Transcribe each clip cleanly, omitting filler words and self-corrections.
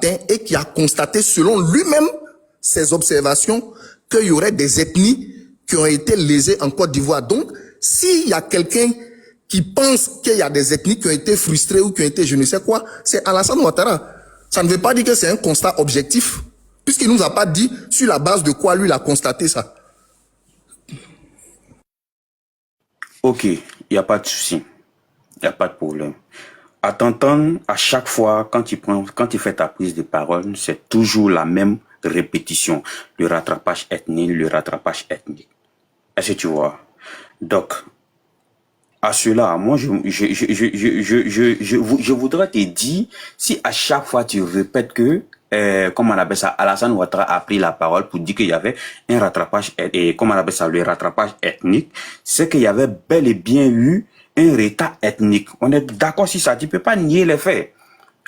matin et qui a constaté, selon lui-même, ses observations, qu'il y aurait des ethnies qui ont été lésées en Côte d'Ivoire. Donc, s'il y a quelqu'un qui pense qu'il y a des ethnies qui ont été frustrées ou qui ont été je ne sais quoi, c'est Alassane Ouattara. Ça ne veut pas dire que c'est un constat objectif, puisqu'il ne nous a pas dit sur la base de quoi lui il a constaté ça. Ok, il n'y a pas de souci. Il n'y a pas de problème. À t'entendre, à chaque fois, quand tu fais ta prise de parole, c'est toujours la même répétition. Le rattrapage ethnique, le rattrapage ethnique. Est-ce que tu vois? Donc, à cela, moi, je voudrais te dire, si à chaque fois tu répètes que, comment on appelle ça, Alassane Ouattara a pris la parole pour dire qu'il y avait un rattrapage, et comment on appelle ça, le rattrapage ethnique, c'est qu'il y avait bel et bien eu un retard ethnique. On est d'accord sur ça, tu peux pas nier les faits.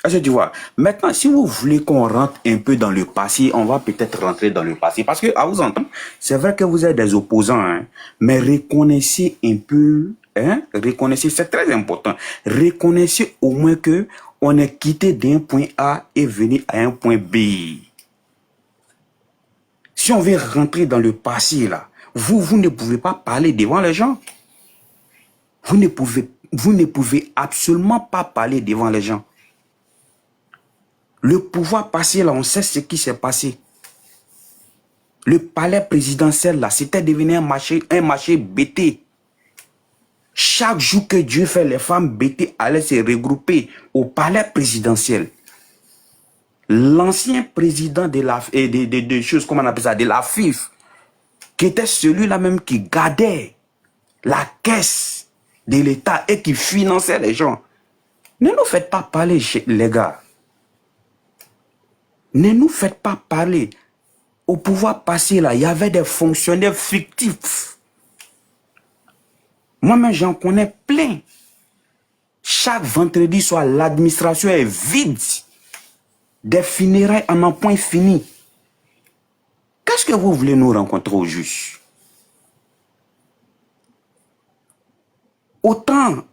Est-ce que tu vois? Maintenant, si vous voulez qu'on rentre un peu dans le passé, on va peut-être rentrer dans le passé. Parce que, à vous entendre, c'est vrai que vous êtes des opposants, hein, mais reconnaissez un peu, hein, reconnaissez, c'est très important. Reconnaissez au moins que on est quitté d'un point A et venu à un point B. Si on veut rentrer dans le passé, là, vous ne pouvez pas parler devant les gens. Vous ne pouvez absolument pas parler devant les gens. Le pouvoir passé, là, on sait ce qui s'est passé. Le palais présidentiel, là, c'était devenu un marché bêté. Chaque jour que Dieu fait, les femmes bêtées allaient se regrouper au palais présidentiel. L'ancien président de la, de choses, comment on appelle ça, de la FIF, qui était celui-là même qui gardait la caisse de l'État et qui finançait les gens. Ne nous faites pas parler, les gars. Ne nous faites pas parler. Au pouvoir passé, là, il y avait des fonctionnaires fictifs. Moi-même, j'en connais plein. Chaque vendredi soir, l'administration est vide. Des funérailles en un point fini. Qu'est-ce que vous voulez nous rencontrer au juste? Autant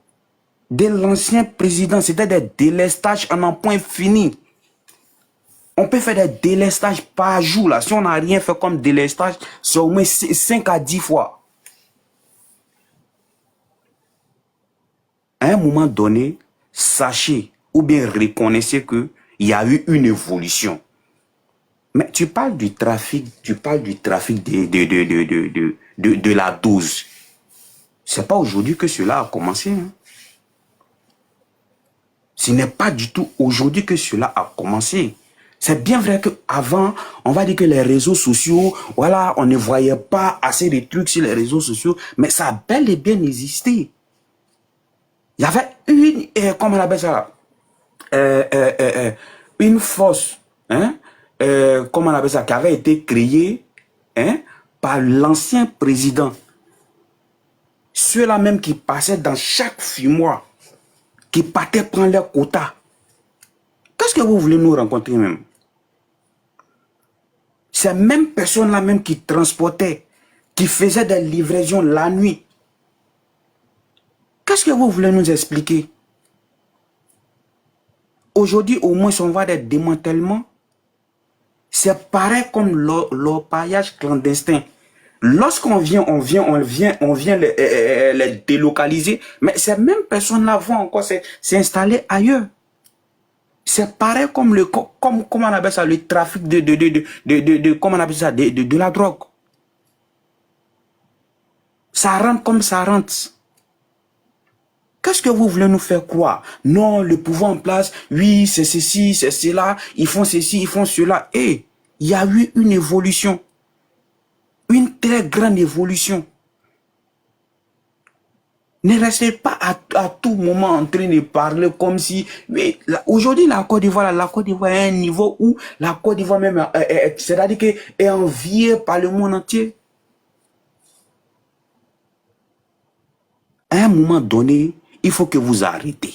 de l'ancien président, c'était des délestages en un point fini. On peut faire des délestages par jour. Là. Si on n'a rien fait comme délestage, c'est au moins 5 à 10 fois. À un moment donné, sachez ou bien reconnaissez qu'il y a eu une évolution. Mais tu parles du trafic, de la dose. C'est pas aujourd'hui que cela a commencé. Hein. Ce n'est pas du tout aujourd'hui que cela a commencé. C'est bien vrai qu'avant, on va dire que les réseaux sociaux, voilà, on ne voyait pas assez de trucs sur les réseaux sociaux, mais ça a bel et bien existé. Il y avait une, comment on appelle ça, une force, hein, comment on appelle ça, qui avait été créée, hein, par l'ancien président. Ceux-là même qui passaient dans chaque fumoir, qui partaient prendre leur quota. Qu'est-ce que vous voulez nous rencontrer même? Ces mêmes personnes-là même qui transportaient, qui faisaient des livraisons la nuit. Qu'est-ce que vous voulez nous expliquer? Aujourd'hui, au moins, on voit des démantèlements. C'est pareil comme l'orpaillage clandestin. Lorsqu'on vient les délocaliser, mais ces mêmes personnes-là vont encore s'installer ailleurs. C'est pareil comme comment on appelle ça, le trafic comment on appelle ça, de la drogue. Ça rentre comme ça rentre. Qu'est-ce que vous voulez nous faire croire? Non, le pouvoir en place, oui, c'est ceci, c'est cela, ils font ceci, ils font cela. Et il y a eu une évolution. Une très grande évolution. Ne restez pas à tout moment en train de parler comme si... Oui, aujourd'hui, la Côte d'Ivoire est à un niveau où la Côte d'Ivoire même, c'est-à-dire qu'elle est enviée par le monde entier. À un moment donné, il faut que vous arrêtez.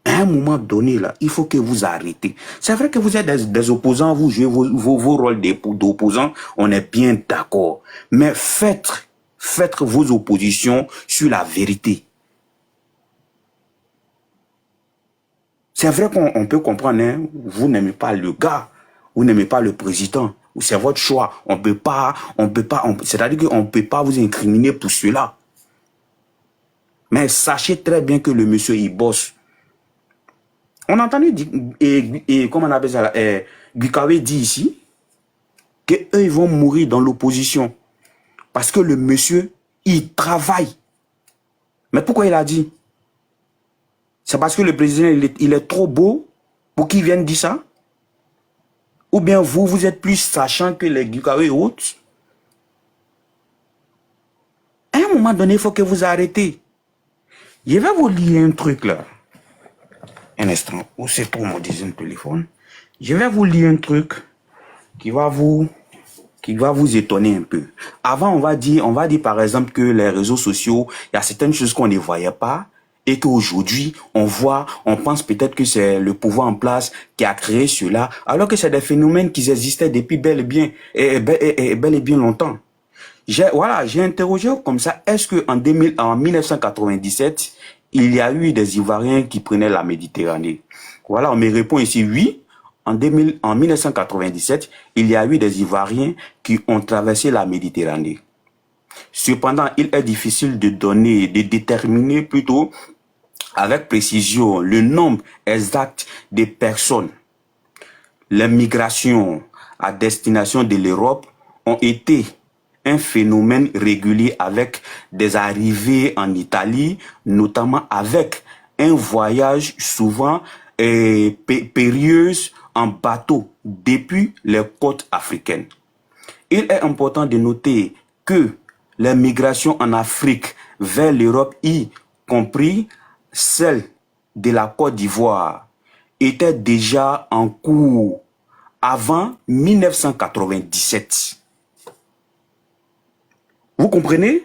À un moment donné, là, il faut que vous arrêtez. C'est vrai que vous êtes des opposants, vous jouez vos rôles d'opposants, on est bien d'accord. Mais faites vos oppositions sur la vérité. C'est vrai qu'on peut comprendre, hein, vous n'aimez pas le gars, vous n'aimez pas le président, c'est votre choix. C'est-à-dire qu'on ne peut pas vous incriminer pour cela. Mais sachez très bien que le monsieur, il bosse. On a entendu, comment on appelle ça, Guikawe dit ici, qu'eux, ils vont mourir dans l'opposition. Parce que le monsieur, il travaille. Mais pourquoi il a dit? C'est parce que le président, il est trop beau pour qu'il vienne dire ça? Ou bien vous êtes plus sachant que les Guikawe et autres? À un moment donné, il faut que vous arrêtez. Je vais vous lire un truc là. Un instant. Où c'est pour mon deuxième téléphone? Je vais vous lire un truc qui va vous étonner un peu. Avant, on va dire par exemple que les réseaux sociaux, il y a certaines choses qu'on ne voyait pas et qu'aujourd'hui, on pense peut-être que c'est le pouvoir en place qui a créé cela, alors que c'est des phénomènes qui existaient depuis bel et bien longtemps. J'ai interrogé comme ça, est-ce que en 1997, il y a eu des Ivoiriens qui prenaient la Méditerranée? Voilà, on me répond ici oui. En 1997, il y a eu des Ivoiriens qui ont traversé la Méditerranée. Cependant, il est difficile de déterminer plutôt avec précision le nombre exact des personnes. Les migrations à destination de l'Europe ont été un phénomène régulier avec des arrivées en Italie, notamment avec un voyage souvent périlleux en bateau depuis les côtes africaines. Il est important de noter que les migrations en Afrique vers l'Europe, y compris celle de la Côte d'Ivoire, étaient déjà en cours avant 1997. Vous comprenez?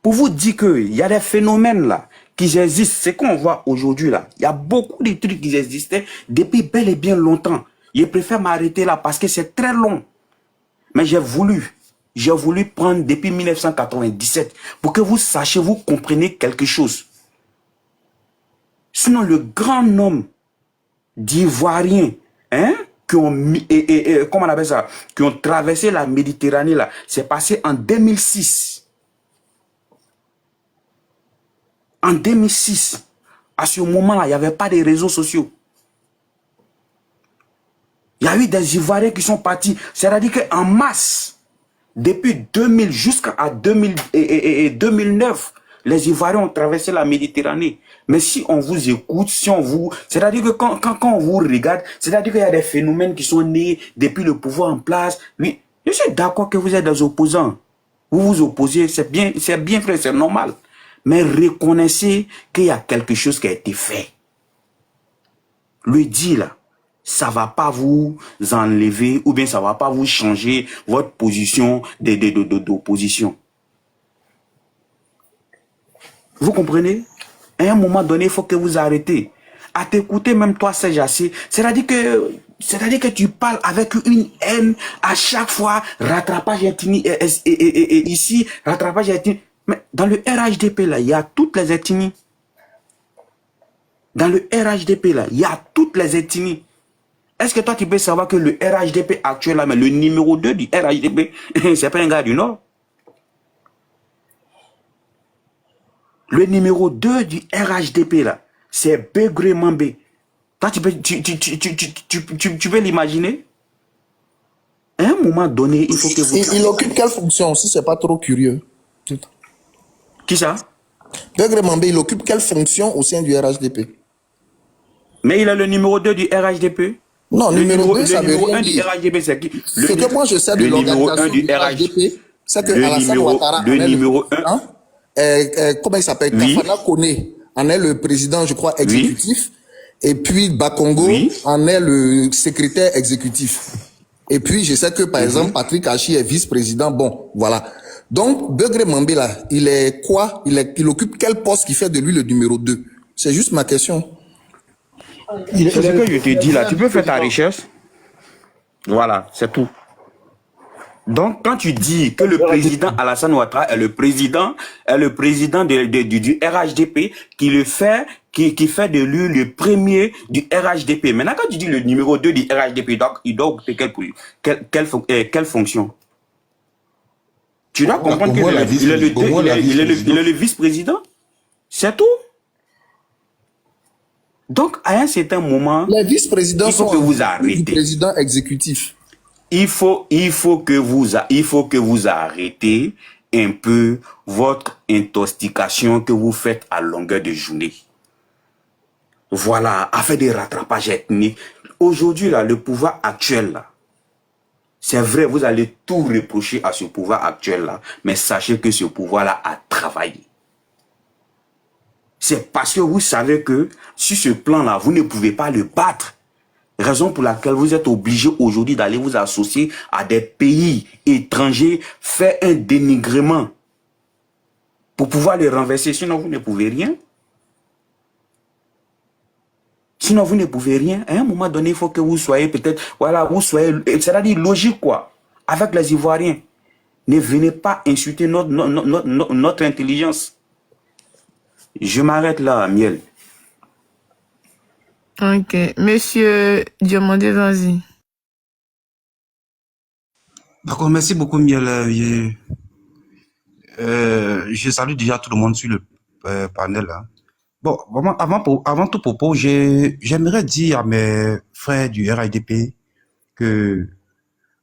Pour vous dire qu'il y a des phénomènes là qui existent, c'est qu'on voit aujourd'hui là. Il y a beaucoup de trucs qui existaient depuis bel et bien longtemps. Je préfère m'arrêter là parce que c'est très long. Mais j'ai voulu prendre depuis 1997 pour que vous sachiez, vous compreniez quelque chose. Sinon, le grand nombre d'Ivoiriens, qui ont comment on appelle ça, qui ont traversé la Méditerranée là, c'est passé en 2006. En 2006, à ce moment-là, il n'y avait pas de réseaux sociaux. Il y a eu des Ivoiriens qui sont partis. C'est-à-dire qu'en masse, depuis 2000 jusqu'à 2009, les Ivoiriens ont traversé la Méditerranée. Mais si on vous écoute, c'est-à-dire que quand on vous regarde, c'est-à-dire qu'il y a des phénomènes qui sont nés depuis le pouvoir en place. Oui, je suis d'accord que vous êtes des opposants. Vous vous opposez, c'est bien frère, c'est normal. Mais reconnaissez qu'il y a quelque chose qui a été fait. Le dit là, ça va pas vous enlever ou bien ça va pas vous changer votre position d'opposition. Vous comprenez? À un moment donné, il faut que vous arrêtez. À t'écouter, même toi, Serge Assé, c'est-à-dire que tu parles avec une haine à chaque fois, rattrapage ethnique, ici, rattrapage ethnique. Mais dans le RHDP, là, il y a toutes les ethnies. Dans le RHDP, là, il y a toutes les ethnies. Est-ce que toi, tu peux savoir que le RHDP actuel, là, mais le numéro 2 du RHDP, c'est pas un gars du Nord? Le numéro 2 du RHDP, là, c'est Begré Mambé. Toi, tu peux l'imaginer? À un moment donné, il faut que vous... Il occupe quelle fonction, si c'est pas trop curieux? Qui ça? Begré Mambé, il occupe quelle fonction au sein du RHDP? Mais il est le numéro 2 du RHDP? Non, le numéro 2, ça veut numéro rien 1 du dire. RHDP, c'est qui? Ce que moi je sais de l'organisation du RHDP, c'est que Alassane Ouattara, le numéro 1, comment il s'appelle, oui. Kafana Kone en est le président, je crois, exécutif. Oui. Et puis Bakongo en est le secrétaire exécutif. Et puis je sais que par exemple Patrick Hachi est vice-président. Bon, voilà. Donc Begré Mambé là, il est quoi? Il occupe quel poste qui fait de lui le numéro 2? C'est juste ma question. C'est ce que je te dis là. Tu peux faire ta recherche. Voilà, c'est tout. Donc, quand tu dis que le président Alassane Ouattara est le président du RHDP, qui qui fait de lui le premier du RHDP. Maintenant, quand tu dis le numéro 2 du RHDP, il doit occuper quelle fonction? Tu dois comprendre qu'il est le vice-président. C'est tout. Donc, à un certain moment, les vice-présidents sont que vous arrêtez. Du président exécutif. Il faut que vous arrêtez un peu votre intoxication que vous faites à longueur de journée. Voilà, à faire des rattrapages ethniques. Aujourd'hui, là, le pouvoir actuel, là, c'est vrai, vous allez tout reprocher à ce pouvoir actuel-là, mais sachez que ce pouvoir-là a travaillé. C'est parce que vous savez que sur ce plan-là, vous ne pouvez pas le battre. Raison pour laquelle vous êtes obligé aujourd'hui d'aller vous associer à des pays étrangers, faire un dénigrement pour pouvoir les renverser. Sinon, vous ne pouvez rien. Sinon, vous ne pouvez rien. À un moment donné, il faut que vous soyez peut-être, voilà, vous soyez, c'est-à-dire logique, quoi, avec les Ivoiriens. Ne venez pas insulter notre intelligence. Je m'arrête là, Miel. Ok. Monsieur Diomandé, vas-y. D'accord, merci beaucoup, Miel. Je salue déjà tout le monde sur le panel. Hein. Bon, vraiment, avant tout propos, j'aimerais dire à mes frères du RIDP que,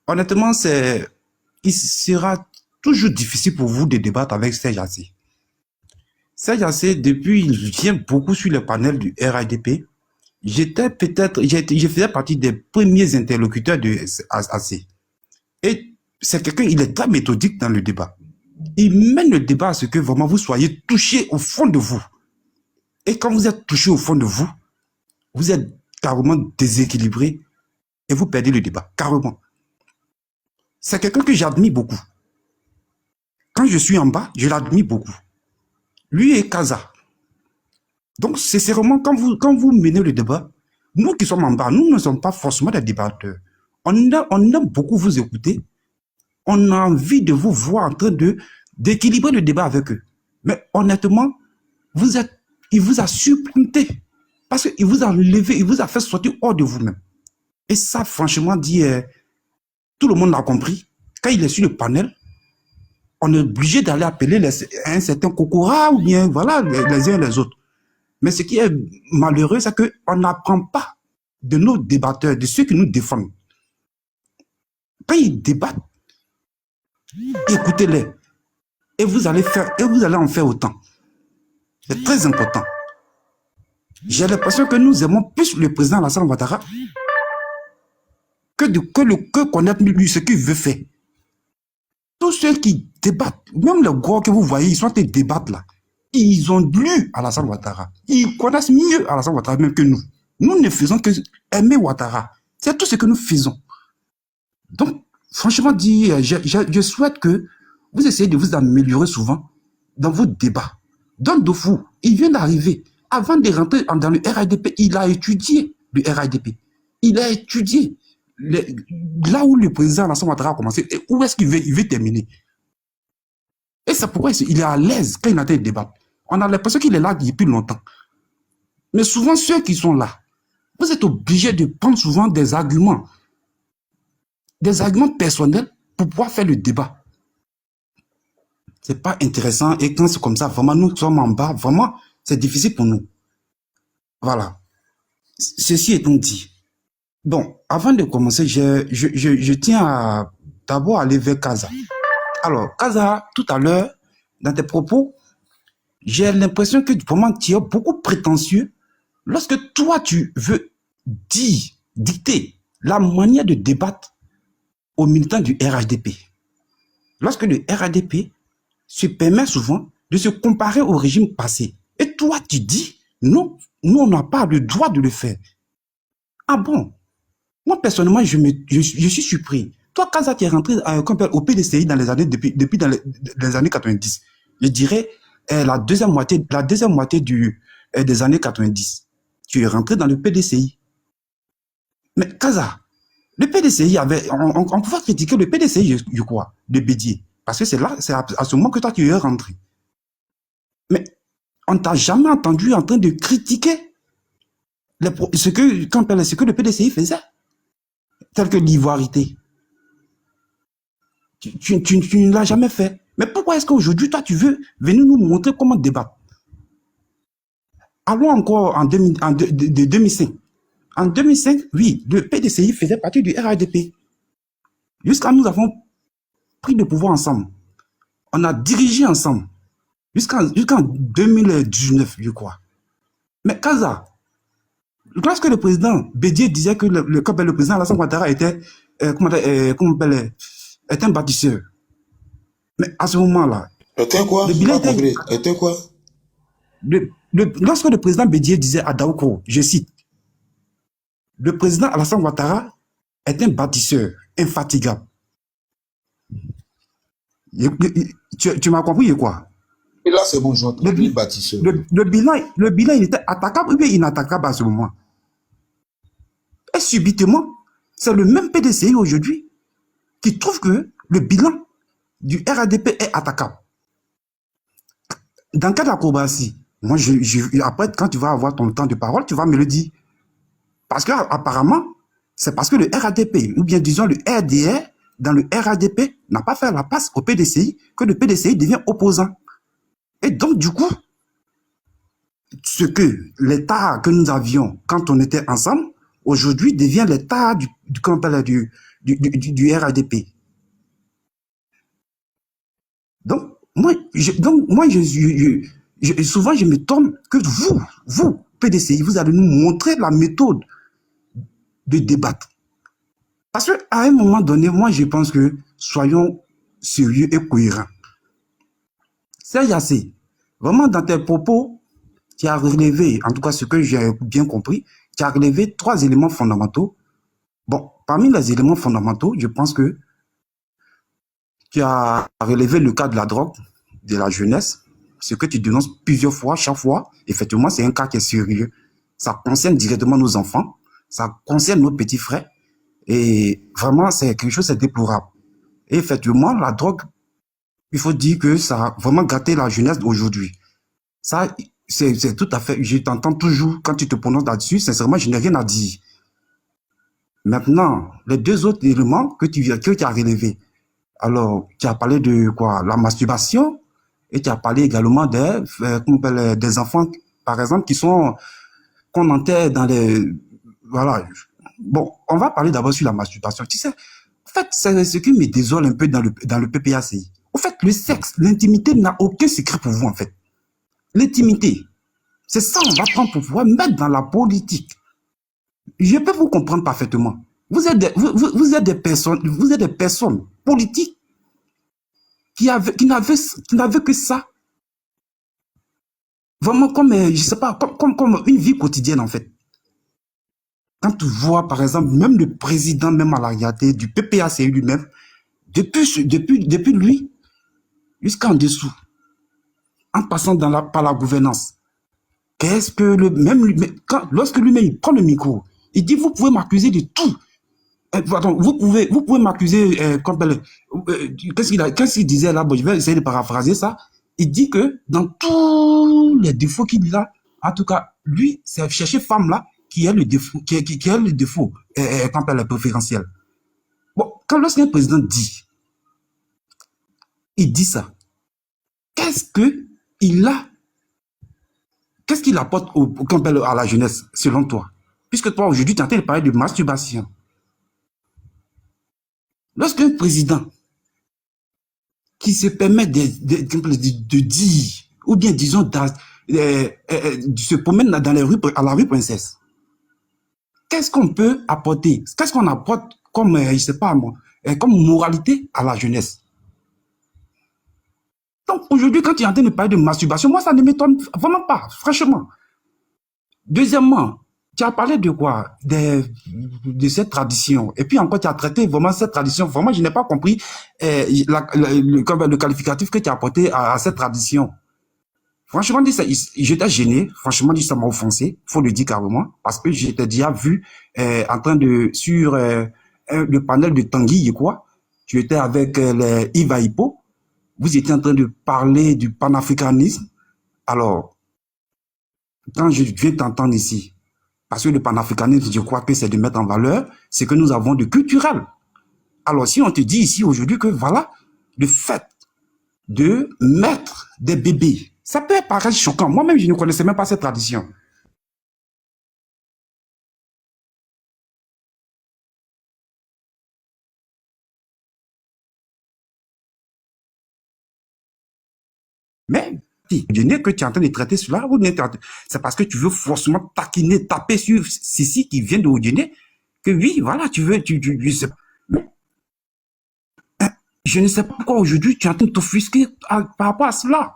honnêtement, il sera toujours difficile pour vous de débattre avec Serge Assé. Serge Assé, depuis, il vient beaucoup sur le panel du RIDP. Je faisais partie des premiers interlocuteurs de Assé. Et c'est quelqu'un, il est très méthodique dans le débat. Il mène le débat à ce que vraiment vous soyez touché au fond de vous. Et quand vous êtes touché au fond de vous, vous êtes carrément déséquilibré et vous perdez le débat, carrément. C'est quelqu'un que j'admire beaucoup. Quand je suis en bas, je l'admire beaucoup. Lui et Kaza. Donc, c'est vraiment quand vous menez le débat, nous qui sommes en bas, nous ne sommes pas forcément des débatteurs. On aime beaucoup vous écouter. On a envie de vous voir en train d'équilibrer le débat avec eux. Mais honnêtement, il vous a supplanté. Parce qu'il vous a levé, il vous a fait sortir hors de vous-même. Et ça, franchement dit, tout le monde l'a compris. Quand il est sur le panel, on est obligé d'aller appeler un certain Kokora ou bien, voilà, les uns et les autres. Mais ce qui est malheureux, c'est qu'on n'apprend pas de nos débatteurs, de ceux qui nous défendent. Quand ils débattent, écoutez-les. Et vous allez en faire autant. C'est très important. J'ai l'impression que nous aimons plus le président Alassane Ouattara que connaître lui ce qu'il veut faire. Tous ceux qui débattent, même les gros que vous voyez, ils sont en train de débattre là. Ils ont lu Alassane Ouattara. Ils connaissent mieux Alassane Ouattara même que nous. Nous ne faisons que aimer Ouattara. C'est tout ce que nous faisons. Donc, franchement dit, je souhaite que vous essayez de vous améliorer souvent dans vos débats. Don Dofou, il vient d'arriver. Avant de rentrer dans le RIDP, il a étudié le RIDP. Il a étudié là où le président Alassane Ouattara a commencé et où est-ce qu'il veut terminer. Et c'est pourquoi il est à l'aise quand il a des débats. On a l'impression qu'il est là depuis longtemps. Mais souvent, ceux qui sont là, vous êtes obligés de prendre souvent des arguments personnels pour pouvoir faire le débat. C'est pas intéressant et quand c'est comme ça, vraiment, nous sommes en bas, vraiment, c'est difficile pour nous. Voilà. Ceci étant dit, bon, avant de commencer, je tiens d'abord à aller vers Kaza. Alors, Kaza, tout à l'heure, dans tes propos, j'ai l'impression que vraiment tu es beaucoup prétentieux lorsque toi tu veux dicter la manière de débattre aux militants du RHDP. Lorsque le RHDP se permet souvent de se comparer au régime passé. Et toi tu dis, non, nous on n'a pas le droit de le faire. Ah bon? Moi personnellement, je suis surpris. Toi, Kaza, tu es rentré au PDCI dans les années, depuis dans les années 90. Je dirais la deuxième moitié des années 90. Tu es rentré dans le PDCI. Mais Kaza, le PDCI on pouvait critiquer le PDCI, je crois, de Bédier. Parce que c'est à ce moment que toi, tu es rentré. Mais On ne t'a jamais entendu en train de critiquer ce que le PDCI faisait, tel que l'ivoirité. Tu ne l'as jamais fait. Mais pourquoi est-ce qu'aujourd'hui, toi, tu veux venir nous montrer comment débattre? Allons encore en 2005. En 2005, oui, le PDCI faisait partie du RADP. Jusqu'à nous avons pris le pouvoir ensemble. On a dirigé ensemble. Jusqu'en 2019, je crois. Mais Kaza, lorsque le président Bédier disait que le président Alassane Ouattara était, était un bâtisseur. Mais à ce moment-là, Était quoi? le bilan Était quoi? Lorsque le président Bédier disait à Daouko, je cite, le président Alassane Ouattara est un bâtisseur infatigable. Tu m'as compris quoi? Et là, c'est bon, j'entends. Le bâtisseur. Le bilan, il était attaquable ou bien inattaquable à ce moment. Et subitement, c'est le même PDCI aujourd'hui qui trouve que le bilan du RADP est attaquable. Dans quelle acrobatie? Moi, après, quand tu vas avoir ton temps de parole, tu vas me le dire. Parce que apparemment, c'est parce que le RADP, ou bien disons le RDR, dans le RADP, n'a pas fait la passe au PDCI, que le PDCI devient opposant. Et donc, du coup, ce que l'état que nous avions quand on était ensemble, aujourd'hui devient l'état du RADP. Donc, souvent, je m'étonne que vous, PDCI, vous allez nous montrer la méthode de débattre. Parce qu'à un moment donné, moi, je pense que soyons sérieux et cohérents. C'est Yassé, vraiment dans tes propos, tu as relevé, en tout cas ce que j'ai bien compris, tu as relevé 3 éléments fondamentaux. Bon, parmi les éléments fondamentaux, je pense que tu as relevé le cas de la drogue, de la jeunesse, ce que tu dénonces plusieurs fois, chaque fois. Effectivement, c'est un cas qui est sérieux. Ça concerne directement nos enfants, ça concerne nos petits frères, et vraiment, c'est quelque chose de déplorable. Et effectivement, la drogue, il faut dire que ça a vraiment gâté la jeunesse d'aujourd'hui. Ça, c'est tout à fait, je t'entends toujours quand tu te prononces là-dessus, sincèrement, je n'ai rien à dire. Maintenant, les 2 autres éléments que tu as relevés. Alors, tu as parlé de quoi? La masturbation, et tu as parlé également des enfants, par exemple, qu'on enterre dans les, voilà. Bon, on va parler d'abord sur la masturbation. Tu sais, en fait, c'est ce qui me désole un peu dans le PPACI. En fait, le sexe, l'intimité n'a aucun secret pour vous, en fait. L'intimité, c'est ça on va prendre pour pouvoir mettre dans la politique. Je peux vous comprendre parfaitement. Vous êtes des personnes politiques qui n'avaient que ça. Vraiment comme, je sais pas, comme une vie quotidienne, en fait. Quand tu vois, par exemple, même le président, même à la réalité, du PPACI lui-même, depuis lui, jusqu'en dessous, en passant par la gouvernance, qu'est-ce que lorsque lui-même il prend le micro, il dit, vous pouvez m'accuser de tout. Vous pouvez m'accuser, qu'est-ce qu'il disait là, bon, je vais essayer de paraphraser ça. Il dit que dans tous les défauts qu'il a, en tout cas, lui, c'est chercher femme là, qui est le défaut, qui est le défaut, préférentiel. Bon, lorsqu'un président dit, il dit ça, qu'est-ce qu'il apporte à la jeunesse, selon toi? Puisque toi, aujourd'hui, tu es en train de parler de masturbation. Lorsqu'un président qui se permet de dire, ou bien disons, se promène dans les rues, à la rue Princesse, qu'est-ce qu'on peut apporter? Qu'est-ce qu'on apporte comme, je sais pas moi, comme moralité à la jeunesse? Donc aujourd'hui, quand tu es en train de parler de masturbation, moi ça ne m'étonne vraiment pas, franchement. Deuxièmement, tu as parlé de quoi? De cette tradition. Et puis encore, tu as traité vraiment cette tradition. Vraiment, je n'ai pas compris le qualificatif que tu as apporté à cette tradition. Franchement, j'étais gêné. Franchement, ça m'a offensé. Faut le dire carrément. Parce que j'étais déjà vu en train sur le panel de Tanguy, quoi. Tu étais avec les Yves Hippo. Vous étiez en train de parler du panafricanisme. Alors, quand je viens t'entendre ici, parce que le panafricanisme, je crois que c'est de mettre en valeur ce que nous avons de culturel. Alors, si on te dit ici aujourd'hui que voilà, le fait de mettre des bébés, ça peut paraître choquant. Moi-même, je ne connaissais même pas cette tradition. Mais, que tu es en train de traiter cela, c'est parce que tu veux forcément taquiner, taper sur Sissi qui vient de Odiné, que oui, voilà, je sais pas. Mais, je ne sais pas pourquoi aujourd'hui tu es en train de t'offusquer par rapport à cela.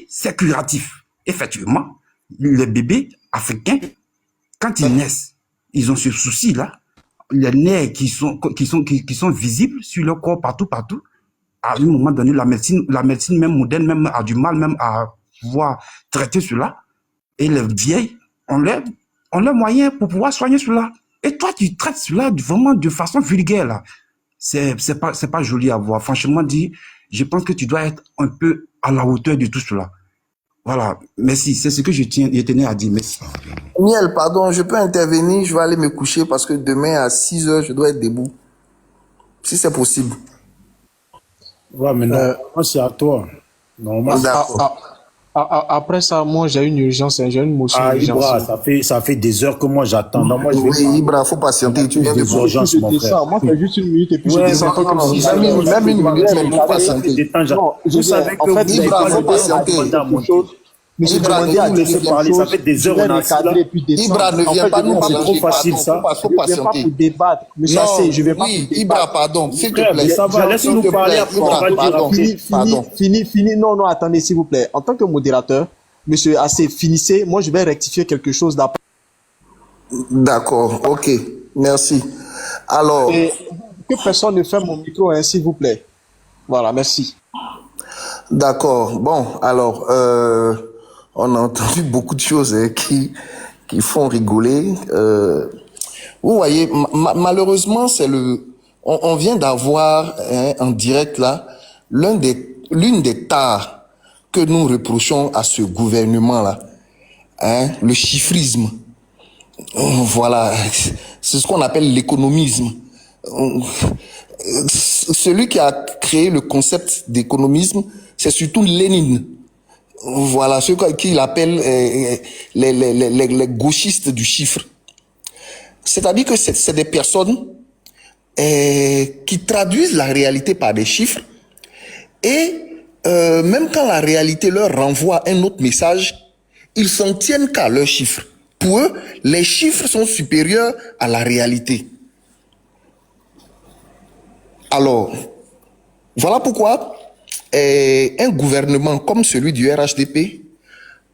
C'est curatif. Effectivement, les bébés africains, quand ils naissent, ils ont ce souci-là, les nerfs qui sont visibles sur leur corps partout. À un moment donné, la médecine même moderne même a du mal même à pouvoir traiter cela. Et les vieilles ont leurs moyens pour pouvoir soigner cela. Et toi, tu traites cela vraiment de façon vulgaire, là. C'est pas joli à voir. Franchement dit, je pense que tu dois être un peu à la hauteur de tout cela. Voilà, merci. C'est ce que je tenais à dire. Merci. Miel, pardon, je peux intervenir, je vais aller me coucher parce que demain à 6 heures, je dois être debout. Si c'est possible. Ouais, maintenant, c'est à toi. Normalement, Après ça, moi, j'ai une urgence, j'ai une motion d'urgence. Ibra, ça fait des heures que moi j'attends. Donc, moi, je vais Oui, Ibra, faut patienter. Tu viens de des urgences, mon frère. Moi, c'est juste une minute et puis Ouais, je descends. mais Comme si même une minute, mais faut patienter. Non, Vous savez que en fait, vous n'avez Ibra, pas faut le droit patienter. de demander à mon tour. Mais je Ibra, demandais à vous dire laissez quelque parler, ça chose, fait des heures je vais on a assis là. recadrer puis descendre. Ibra, ne En viens fait, pas je nous viens c'est parler. trop facile, Pardon, ça. faut je viens pas patienter. pour débattre. Monsieur Assé, je viens pas Oui, pour Ibra, débattre. pardon, s'il te Frère, plaît. ça va, laisse-nous S'il te parler, plaît, après on va Ibra, dire pardon, après. pardon. Fini. Non, attendez, s'il vous plaît. En tant que modérateur, monsieur Assé, finissez. Moi, je vais rectifier quelque chose d'après. D'accord, ok, merci. Alors, Et que personne ne ferme mon micro, hein, s'il vous plaît. Voilà, merci. d'accord, bon, alors, on a entendu beaucoup de choses qui font rigoler. Vous voyez, malheureusement, on vient d'avoir en direct là l'une des tares que nous reprochons à ce gouvernement là, le chiffrisme. Voilà, c'est ce qu'on appelle l'économisme. Celui qui a créé le concept d'économisme, c'est surtout Lénine. Voilà, ceux qu'il appelle les gauchistes du chiffre. C'est-à-dire que c'est des personnes qui traduisent la réalité par des chiffres et même quand la réalité leur renvoie un autre message, ils s'en tiennent qu'à leurs chiffres. Pour eux, les chiffres sont supérieurs à la réalité. Alors, voilà pourquoi un gouvernement comme celui du RHDP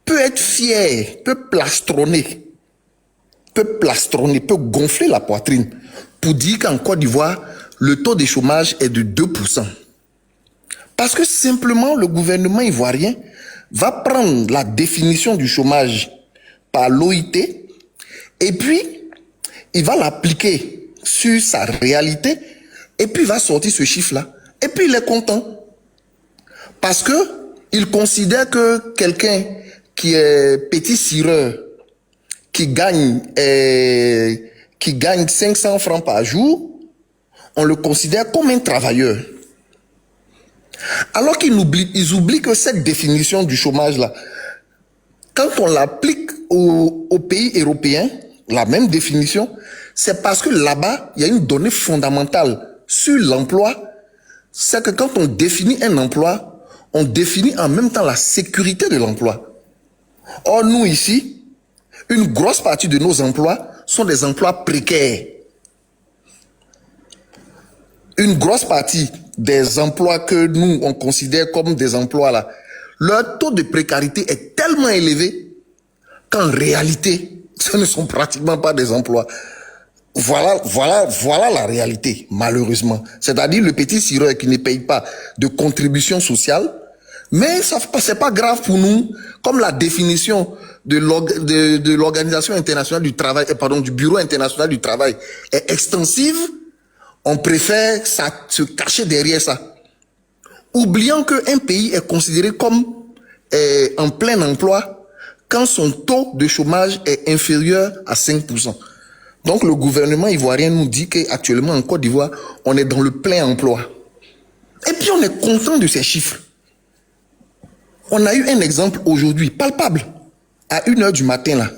peut être fier, peut plastronner, peut gonfler la poitrine pour dire qu'en Côte d'Ivoire, le taux de chômage est de 2%. Parce que simplement, le gouvernement ivoirien va prendre la définition du chômage par l'OIT et puis il va l'appliquer sur sa réalité et puis il va sortir ce chiffre-là. Et puis il est content. Parce que il considère que quelqu'un qui est petit cireur, qui gagne 500 francs par jour, on le considère comme un travailleur. Alors qu'ils oublient que cette définition du chômage-là, quand on l'applique aux pays européens, la même définition, c'est parce que là-bas, il y a une donnée fondamentale sur l'emploi, c'est que quand on définit un emploi, on définit en même temps la sécurité de l'emploi. Or, nous ici, une grosse partie de nos emplois sont des emplois précaires. Une grosse partie des emplois que nous, on considère comme des emplois là, leur taux de précarité est tellement élevé qu'en réalité, ce ne sont pratiquement pas des emplois. Voilà la réalité, malheureusement. C'est-à-dire le petit cireur qui ne paye pas de contribution sociale, mais ça c'est pas grave pour nous, comme la définition de l'Organisation internationale du travail, du Bureau international du travail est extensive, on préfère se cacher derrière ça. Oubliant qu'un pays est considéré comme est en plein emploi quand son taux de chômage est inférieur à 5%. Donc le gouvernement ivoirien nous dit qu'actuellement en Côte d'Ivoire, on est dans le plein emploi. Et puis on est content de ces chiffres. On a eu un exemple aujourd'hui, palpable, à 1h du matin là.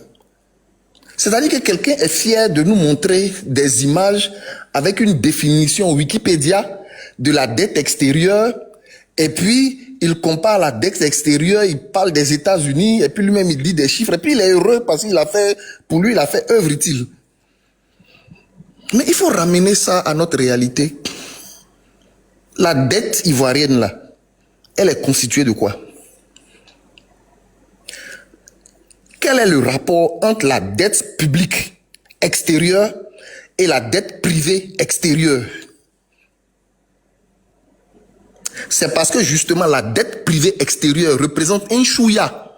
C'est-à-dire que quelqu'un est fier de nous montrer des images avec une définition Wikipédia de la dette extérieure, et puis il compare la dette extérieure, il parle des États-Unis, et puis lui-même il dit des chiffres, et puis il est heureux parce qu'il a fait, pour lui il a fait œuvre utile. Mais il faut ramener ça à notre réalité. La dette ivoirienne là, elle est constituée de quoi? Quel est le rapport entre la dette publique extérieure et la dette privée extérieure? C'est parce que justement la dette privée extérieure représente un chouïa,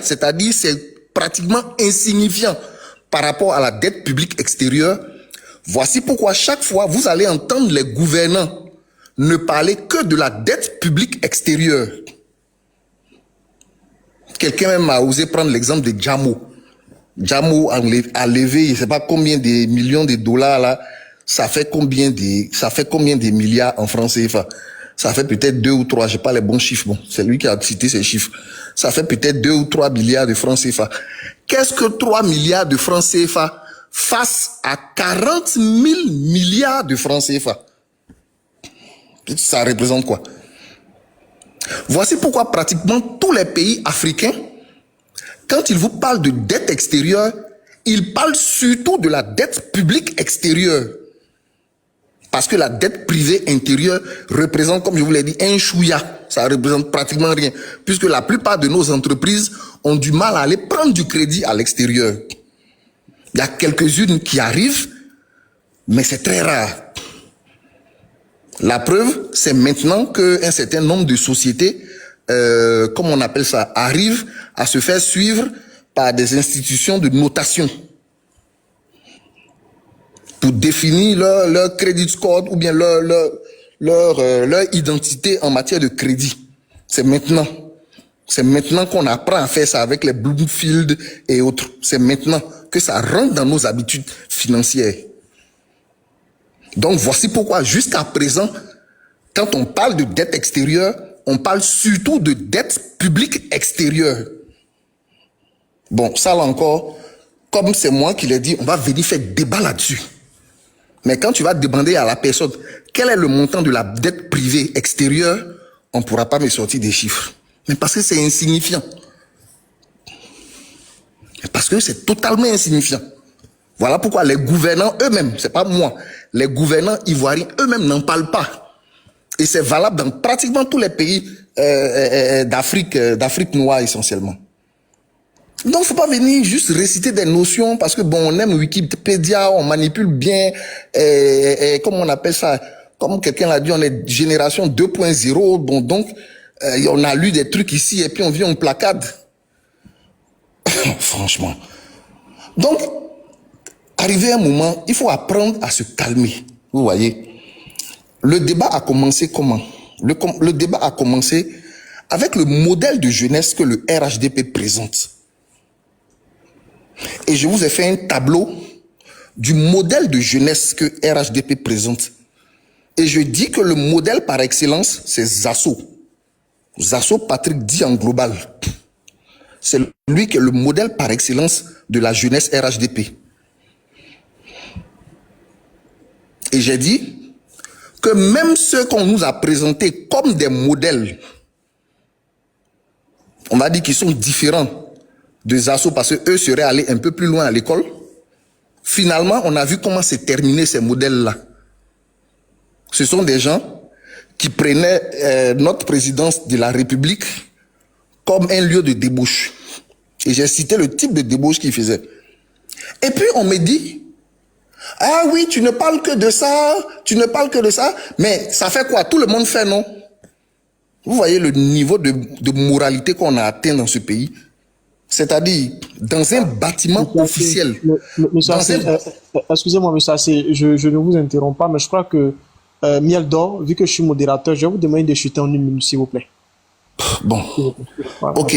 c'est-à-dire c'est pratiquement insignifiant par rapport à la dette publique extérieure. Voici pourquoi chaque fois vous allez entendre les gouvernants ne parler que de la dette publique extérieure. Quelqu'un même a osé prendre l'exemple de Djamo. Djamo a levé, je ne sais pas combien de millions de dollars là. Ça fait combien de milliards en francs CFA? Ça fait peut-être 2 ou 3, je n'ai pas les bons chiffres. Bon, c'est lui qui a cité ces chiffres. Ça fait peut-être 2 ou 3 milliards de francs CFA. Qu'est-ce que 3 milliards de francs CFA face à 40 000 milliards de francs CFA? Ça représente quoi? Voici pourquoi pratiquement tous les pays africains, quand ils vous parlent de dette extérieure, ils parlent surtout de la dette publique extérieure. Parce que la dette privée intérieure représente, comme je vous l'ai dit, un chouïa. Ça représente pratiquement rien. Puisque la plupart de nos entreprises ont du mal à aller prendre du crédit à l'extérieur. Il y a quelques-unes qui arrivent, mais c'est très rare. La preuve, c'est maintenant qu'un certain nombre de sociétés, comme on appelle ça, arrivent à se faire suivre par des institutions de notation pour définir leur credit score ou bien leur identité en matière de crédit. C'est maintenant. C'est maintenant qu'on apprend à faire ça avec les Bloomfield et autres. C'est maintenant que ça rentre dans nos habitudes financières. Donc voici pourquoi jusqu'à présent, quand on parle de dette extérieure, on parle surtout de dette publique extérieure. Bon, ça là encore, comme c'est moi qui l'ai dit, on va venir faire débat là-dessus. Mais quand tu vas demander à la personne quel est le montant de la dette privée extérieure, on ne pourra pas me sortir des chiffres. Mais parce que c'est insignifiant. Parce que c'est totalement insignifiant. Voilà pourquoi les gouvernants eux-mêmes, c'est pas moi, les gouvernants ivoiriens eux-mêmes n'en parlent pas. Et c'est valable dans pratiquement tous les pays d'Afrique noire essentiellement. Donc, il ne faut pas venir juste réciter des notions parce que, bon, on aime Wikipédia, on manipule bien, comme on appelle ça, comme quelqu'un l'a dit, on est génération 2.0, bon, donc, on a lu des trucs ici et puis on vient en placade. Franchement. Donc, arrivé un moment, il faut apprendre à se calmer. Vous voyez, le débat a commencé comment? Le débat a commencé avec le modèle de jeunesse que le RHDP présente. Et je vous ai fait un tableau du modèle de jeunesse que RHDP présente. Et je dis que le modèle par excellence, c'est Zasso. Zasso, Patrick dit en global. C'est lui qui est le modèle par excellence de la jeunesse RHDP. Et j'ai dit que même ceux qu'on nous a présentés comme des modèles, on va dire qu'ils sont différents de Zasso parce qu'eux seraient allés un peu plus loin à l'école. Finalement, on a vu comment s'est terminé ces modèles-là. Ce sont des gens qui prenaient notre présidence de la République comme un lieu de débauche. Et j'ai cité le type de débauche qu'ils faisaient. Et puis on me dit, ah oui, tu ne parles que de ça, tu ne parles que de ça, mais ça fait quoi? Tout le monde fait, non? Vous voyez le niveau de moralité qu'on a atteint dans ce pays? C'est-à-dire, dans un bâtiment officiel. Excusez-moi, monsieur Assé, je ne vous interromps pas, mais je crois que Miel d'Or, vu que je suis modérateur, je vais vous demander de chuter en une minute, s'il vous plaît. Bon, ok.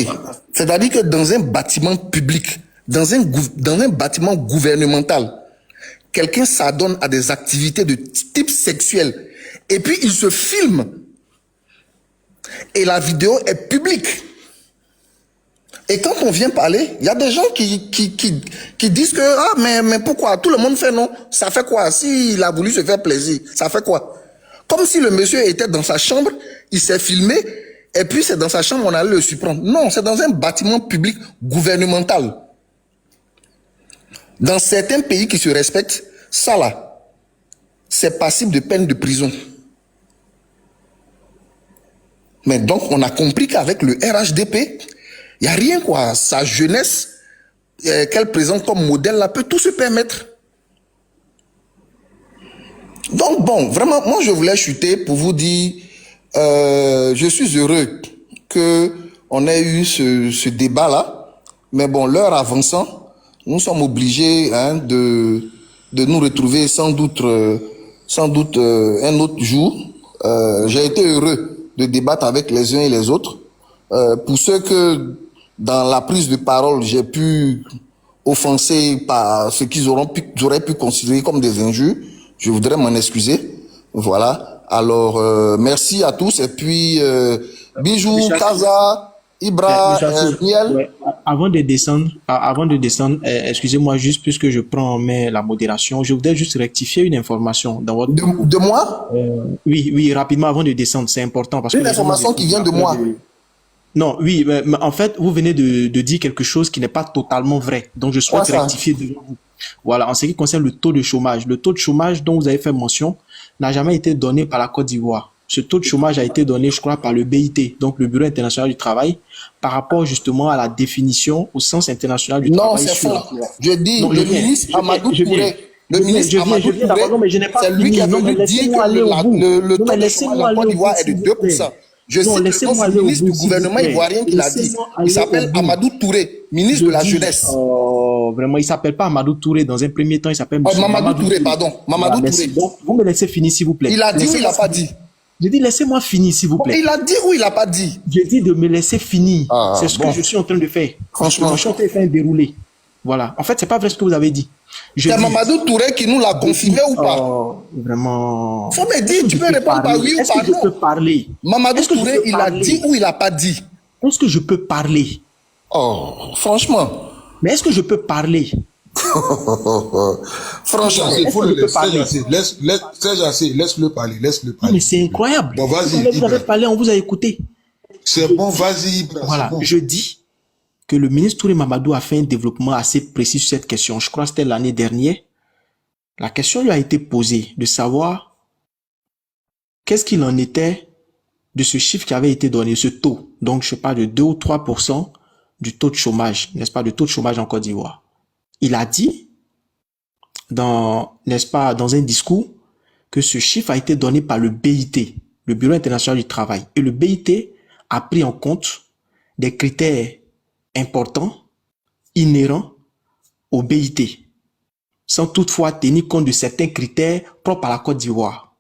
C'est-à-dire que dans un bâtiment public, dans un bâtiment gouvernemental, quelqu'un s'adonne à des activités de type sexuel et puis il se filme et la vidéo est publique. Et quand on vient parler, il y a des gens qui disent que mais pourquoi tout le monde fait non? Ça fait quoi? S'il a voulu se faire plaisir, ça fait quoi? Comme si le monsieur était dans sa chambre, il s'est filmé et puis c'est dans sa chambre on allait le surprendre. Non, c'est dans un bâtiment public gouvernemental. Dans certains pays qui se respectent, ça là, c'est passible de peine de prison. Mais donc, on a compris qu'avec le RHDP, il n'y a rien quoi. Sa jeunesse qu'elle présente comme modèle, là, peut tout se permettre. Donc bon, vraiment, moi je voulais chuter pour vous dire, je suis heureux qu'on ait eu ce débat-là. Mais bon, l'heure avançant, nous sommes obligés de nous retrouver sans doute un autre jour. J'ai été heureux de débattre avec les uns et les autres. Pour ceux que dans la prise de parole, j'ai pu offenser par ce qu'ils auraient pu considérer comme des injures, je voudrais m'en excuser. Voilà. Alors, merci à tous et puis bisous, Kaza, Ibra, Niel. Ouais. Avant de descendre, excusez-moi juste puisque je prends en main la modération, je voudrais juste rectifier une information dans votre de moi. Oui, rapidement avant de descendre, c'est important parce que une information qui vient de moi. Non, oui, mais en fait, vous venez de dire quelque chose qui n'est pas totalement vrai. Donc, je souhaite rectifier devant vous. Voilà, en ce qui concerne le taux de chômage. Le taux de chômage dont vous avez fait mention n'a jamais été donné par la Côte d'Ivoire. Ce taux de chômage a été donné, je crois, par le BIT, donc le Bureau international du travail, par rapport justement à la définition au sens international du travail. Non, c'est faux. Je dis, le ministre Amadou Touré. Le ministre Amadou Touré, c'est lui qui a voulu dire que le taux de chômage en Côte d'Ivoire est de 2%. Je cite le ministre du gouvernement ivoirien qui l'a dit. Il s'appelle Amadou Touré, ministre de la Jeunesse. Vraiment, il s'appelle pas Amadou Touré. Dans un premier temps, il s'appelle Mamadou Touré, pardon. Mamadou Touré. Donc, vous me laissez finir, s'il vous plaît. Il a dit ou il n'a pas dit? Je dis, laissez-moi finir, s'il vous plaît. Il a dit ou il n'a pas dit? Je dis de me laisser finir. C'est ce que je suis en train de faire. Franchement. Je suis en train de faire un déroulé. Voilà. En fait, c'est pas vrai ce que vous avez dit. C'est Mamadou Touré qui nous l'a confirmé ou pas? Vraiment. Faut me dire, tu peux répondre par oui ou par non. Est-ce que je peux parler? Mamadou Touré, il a dit ou il n'a pas dit? Est-ce que je peux parler? Oh, franchement. Mais est-ce que je peux parler? Franchement, il faut le laisser. Laisse-le parler. Mais c'est incroyable. Bon, vas-y. Vous avez parlé, on vous a écouté. C'est bon, vas-y. Voilà, bon. je dis que le ministre Touré Mamadou a fait un développement assez précis sur cette question. Je crois que c'était l'année dernière. La question lui a été posée de savoir qu'est-ce qu'il en était de ce chiffre qui avait été donné, ce taux. Donc, je parle de 2 ou 3% du taux de chômage, n'est-ce pas, de taux de chômage en Côte d'Ivoire. Il a dit, n'est-ce pas, dans un discours, que ce chiffre a été donné par le BIT, le Bureau international du travail. Et le BIT a pris en compte des critères importants, inhérents au BIT, sans toutefois tenir compte de certains critères propres à la Côte d'Ivoire.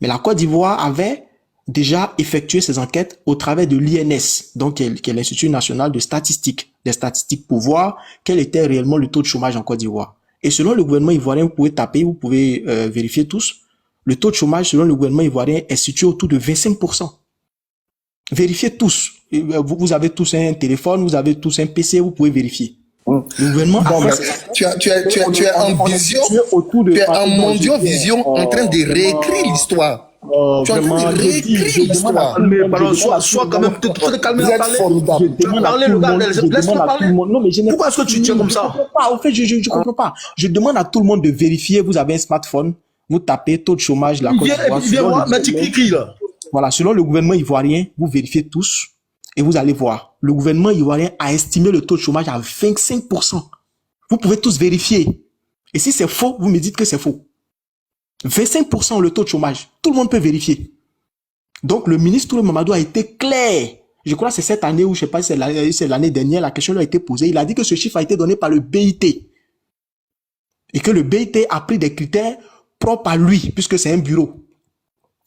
Mais la Côte d'Ivoire avait déjà effectué ses enquêtes au travers de l'INS, donc qui est l'Institut national de statistiques, des statistiques pour voir quel était réellement le taux de chômage en Côte d'Ivoire. Et selon le gouvernement ivoirien, vous pouvez taper, vous pouvez vérifier tous, le taux de chômage selon le gouvernement ivoirien est situé autour de 25%. Vérifiez tous. Vous avez tous un téléphone, vous avez tous un PC, vous pouvez vérifier. Le gouvernement tu es en vision, tu es en mondiovision en train de réécrire l'histoire. Tu es en train de réécrire l'histoire. Mais pardon, sois quand même, tu te calmer. Vous êtes formidable. Laisse-le parler. Non, mais pourquoi est-ce que tu tiens comme ça? En fait, je comprends pas. Je demande à tout le monde de vérifier. Vous avez un smartphone, vous tapez taux de chômage, la Côte d'Ivoire. Viens voir, mais tu cliques là. Voilà, selon le gouvernement ivoirien, vous vérifiez tous et vous allez voir. Le gouvernement ivoirien a estimé le taux de chômage à 25%. Vous pouvez tous vérifier. Et si c'est faux, vous me dites que c'est faux. 25% le taux de chômage. Tout le monde peut vérifier. Donc, le ministre Touré Mamadou a été clair. Je crois que c'est cette année ou je sais pas si c'est l'année dernière, la question lui a été posée. Il a dit que ce chiffre a été donné par le BIT. Et que le BIT a pris des critères propres à lui, puisque c'est un bureau.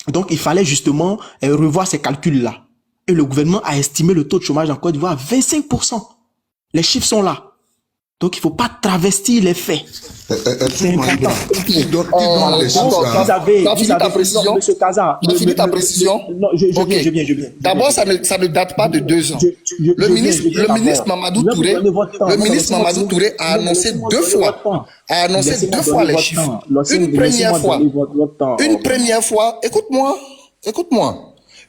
Donc, il fallait justement revoir ces calculs-là. Et le gouvernement a estimé le taux de chômage en Côte d'Ivoire à 25%. Les chiffres sont là. Donc, il ne faut pas travestir les faits. C'est important. Vous avez fini ta précision? Monsieur Kaza. Tu as fini ta précision? Non, je viens. D'abord, ça ne date pas de 2 ans. Le ministre Mamadou Touré a annoncé deux fois les chiffres. Une première fois, écoute-moi.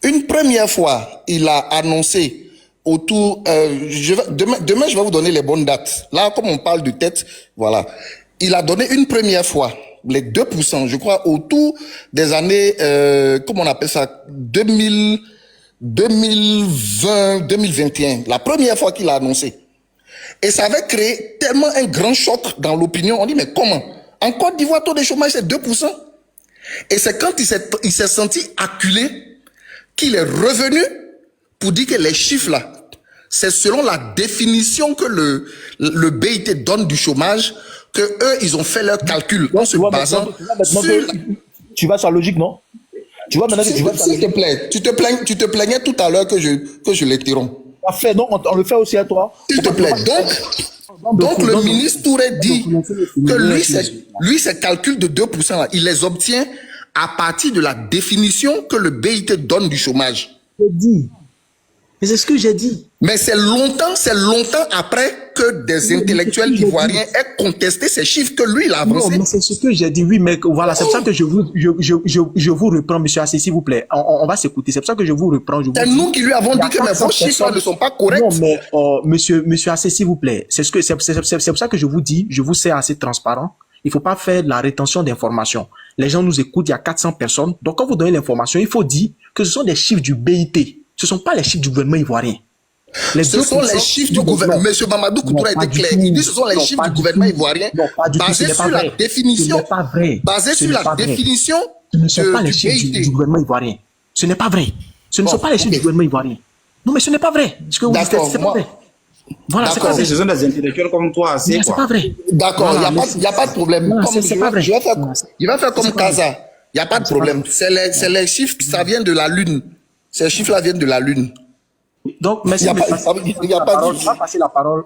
Une première fois, il a annoncé autour, demain je vais vous donner les bonnes dates. Là, comme on parle de tête, voilà. Il a donné une première fois les 2%, je crois, autour des années, comment on appelle ça, 2020, 2021. La première fois qu'il a annoncé. Et ça avait créé tellement un grand choc dans l'opinion. On dit, mais comment? En Côte d'Ivoire, taux de chômage, c'est 2%. Et c'est quand il s'est senti acculé qu'il est revenu pour dire que les chiffres là, c'est selon la définition que le BIT donne du chômage, que eux, ils ont fait leur calcul en se basant sur... Tu vas sur la logique, non? Tu vois maintenant que tu vas... S'il te plaît, tu te plaignais tout à l'heure que je l'interromps. Parfait, non, on le fait aussi à toi. S'il te plaît, donc le ministre Touré dit que lui, ses calculs de 2% là, il les obtient à partir de la définition que le BIT donne du chômage. J'ai dit. Mais c'est ce que j'ai dit. Mais c'est longtemps après que des intellectuels ivoiriens aient contesté ces chiffres que lui, il a avancé. Non, mais c'est ce que j'ai dit, oui, mais voilà, c'est pour ça que je vous reprends, monsieur Assé, s'il vous plaît. On va s'écouter, c'est pour ça que je vous reprends. C'est nous qui lui avons dit que vos chiffres ne sont pas corrects. Non, mais monsieur Assé, s'il vous plaît, c'est pour ça que je vous dis, je vous sais assez transparent. Il ne faut pas faire de la rétention d'informations. Les gens nous écoutent, il y a 400 personnes. Donc, quand vous donnez l'information, il faut dire que ce sont des chiffres du BIT. Ce ne sont pas les chiffres du gouvernement ivoirien. Ce sont les chiffres du gouvernement. Monsieur Mamadou Koutoura a été clair. Il dit que ce sont les chiffres du gouvernement ivoirien basés sur la définition. Ce n'est pas vrai. Basés sur la définition. Ce ne sont pas les chiffres du gouvernement ivoirien. Ce n'est pas vrai. Ce ne sont pas les chiffres du gouvernement ivoirien. Non, mais ce n'est pas vrai. Ce que vous dites, c'est pas vrai. Voilà, c'est pas vrai. Ce sont des intellectuels comme toi, c'est pas vrai. D'accord, il n'y a pas de problème. Il va faire comme Kaza. Il n'y a pas de problème. C'est les chiffres, ça vient de la Lune. Ces chiffres-là viennent de la Lune. Donc, merci. Il n'y a pas de... On va passer la parole.